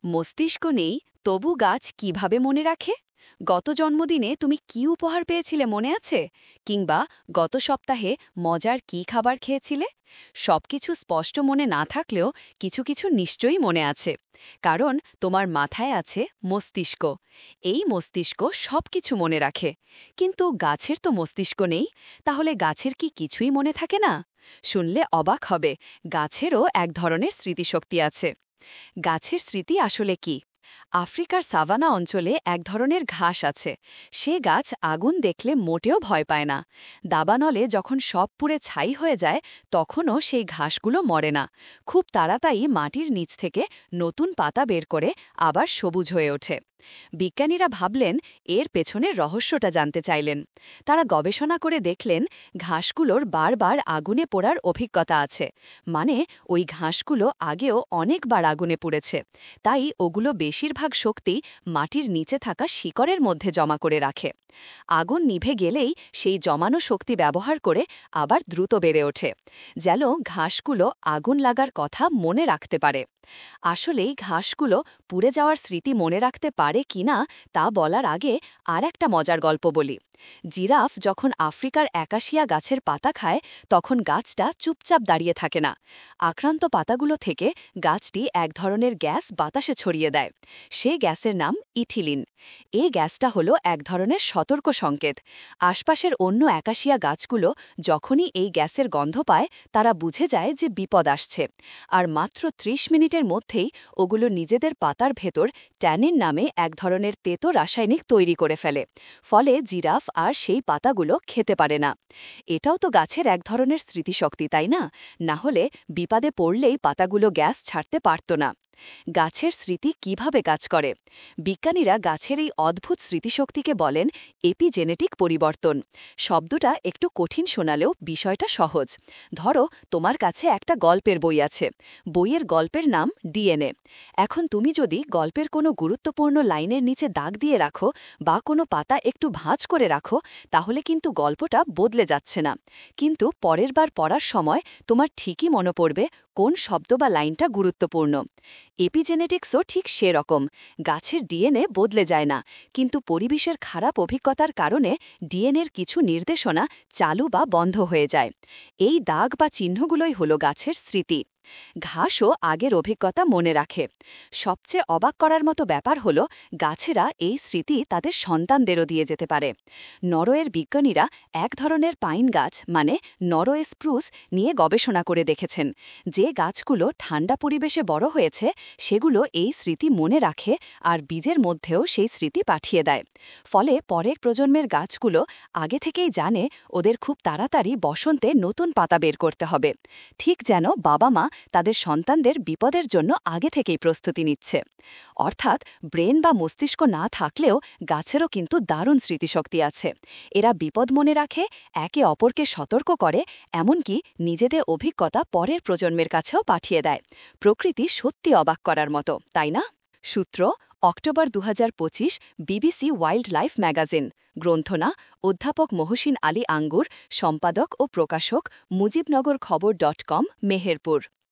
মস্তিষ্ক নেই তবু গাছ কিভাবে মনে রাখে? গত জন্মদিনে তুমি কি উপহার পেয়েছিলে মনে আছে? কিংবা গত সপ্তাহে মজার কি খাবার খেয়েছিলে? সবকিছু স্পষ্ট মনে না থাকলেও কিছু কিছু নিশ্চয়ই মনে আছে, কারণ তোমার মাথায় আছে মস্তিষ্ক। এই মস্তিষ্ক সবকিছু মনে রাখে। কিন্তু গাছের তো মস্তিষ্ক নেই, তাহলে গাছের কি কিছুই মনে থাকে না? শুনলে অবাক হবে, গাছেরও এক ধরনের স্মৃতিশক্তি আছে। গাছের স্মৃতি আসলে কি? আফ্রিকার সাভানা অঞ্চলে এক ধরনের ঘাস আছে। সে গাছ আগুন দেখলে মোটেও ভয় পায় না। দাবানলে যখন সব পুড়ে ছাই হয়ে যায়, তখনও সেই ঘাসগুলো মরে না। খুব তাড়াতাড়ি মাটির নিচ থেকে নতুন পাতা বের করে আবার সবুজ হয়ে ওঠে। বিজ্ঞানীরা ভাবলেন, এর পেছনের রহস্যটা জানতে চাইলেন। তারা গবেষণা করে দেখলেন, ঘাসগুলোর বারবার আগুনে পোড়ার অভিজ্ঞতা আছে। মানে ওই ঘাসগুলো আগেও অনেকবার আগুনে পুড়েছে, তাই ওগুলো বেশিরভাগ শক্তি মাটির নিচে থাকা শিকড়ের মধ্যে জমা করে রাখে। আগুন নিভে গেলেই সেই জমানো শক্তি ব্যবহার করে আবার দ্রুত বেড়ে ওঠে, যেন ঘাসগুলো আগুন লাগার কথা মনে রাখতে পারে। আসলেই ঘাসগুলো পুড়ে যাওয়ার স্মৃতি মনে রাখতে পারে কিনা তা বলার আগে আর একটা মজার গল্প বলি। জিরাফ যখন আফ্রিকার একাশিয়া গাছের পাতা খায়, তখন গাছটা চুপচাপ দাঁড়িয়ে থাকে না। আক্রান্ত পাতাগুলো থেকে গাছটি এক ধরনের গ্যাস বাতাসে ছড়িয়ে দেয়। সে গ্যাসের নাম ইথিলিন। এই গ্যাসটা হলো এক ধরনের সতর্ক সংকেত। আশপাশের অন্য একাশিয়া গাছগুলো যখনই এই গ্যাসের গন্ধ পায়, তারা বুঝে যায় যে বিপদ আসছে। আর মাত্র ৩০ মিনিটের মধ্যেই ওগুলো নিজেদের পাতার ভেতর ট্যানিন নামে এক ধরনের তেতো রাসায়নিক তৈরি করে ফেলে। ফলে জিরাফ আর সেই পাতাগুলো খেতে পারে না। এটাও তো গাছের এক ধরনের স্মৃতিশক্তি, তাই না? না হলে বিপদে পড়লেই পাতাগুলো গ্যাস ছাড়তে পারত না। গাছের স্মৃতি কিভাবে কাজ করে? বিজ্ঞানীরা গাছের এই অদ্ভুত স্মৃতিশক্তিকে বলেন এপিজেনেটিক পরিবর্তন। শব্দটা একটু কঠিন শোনালেও বিষয়টা সহজ। ধরো, তোমার কাছে একটা গল্পের বই আছে। বইয়ের গল্পের নাম ডিএনএ। এখন তুমি যদি গল্পের কোনো গুরুত্বপূর্ণ লাইনের নিচে দাগ দিয়ে রাখো বা কোনো পাতা একটু ভাঁজ করে রাখো, তাহলে কিন্তু গল্পটা বদলে যাচ্ছে না। কিন্তু পরের বার পড়ার সময় তোমার ঠিকই মনে পড়বে কোন শব্দ বা লাইনটা গুরুত্বপূর্ণ। এপিজেনেটিক্সও ঠিক সেরকম। গাছের ডিএনএ বদলে যায় না, কিন্তু পরিবেশের খারাপ অভিজ্ঞতার কারণে ডিএনএর কিছু নির্দেশনা চালু বা বন্ধ হয়ে যায়। এই দাগ বা চিহ্নগুলোই হলো গাছের স্মৃতি। ঘাসও আগের অভিজ্ঞতা মনে রাখে। সবচেয়ে অবাক করার মতো ব্যাপার হলো, গাছেরা এই স্মৃতি তাদের সন্তানদেরও দিয়ে যেতে পারে। নরওয়ের বিজ্ঞানীরা এক ধরনের পাইন গাছ মানে নরওয়ে স্প্রুস নিয়ে গবেষণা করে দেখেছেন। যে গাছগুলো ঠান্ডা পরিবেশে বড় হয়েছে, সেগুলো এই স্মৃতি মনে রাখে আর বীজের মধ্যেও সেই স্মৃতি পাঠিয়ে দেয়। ফলে পরের প্রজন্মের গাছগুলো আগে থেকেই জানে ওদের খুব তাড়াতাড়ি বসন্তে নতুন পাতা বের করতে হবে। ঠিক যেন বাবা মা তাদের সন্তানদের বিপদের জন্য আগে থেকেই প্রস্তুতি নিচ্ছে। অর্থাৎ ব্রেন বা মস্তিষ্ক না থাকলেও গাছেরও কিন্তু দারুণ স্মৃতিশক্তি আছে। এরা বিপদ মনে রাখে, একে অপরকে সতর্ক করে, এমনকি নিজেদের অভিজ্ঞতা পরের প্রজন্মের কাছেও পাঠিয়ে দেয়। প্রকৃতি সত্যি অবাক করার মতো, তাই না? সূত্র: October ২০২৫, BBC wildlife magazine. গ্রন্থনা: অধ্যাপক মহসিন আলী আঙ্গুর। সম্পাদক ও প্রকাশক: মুজিবনগর খবর .com, মেহেরপুর।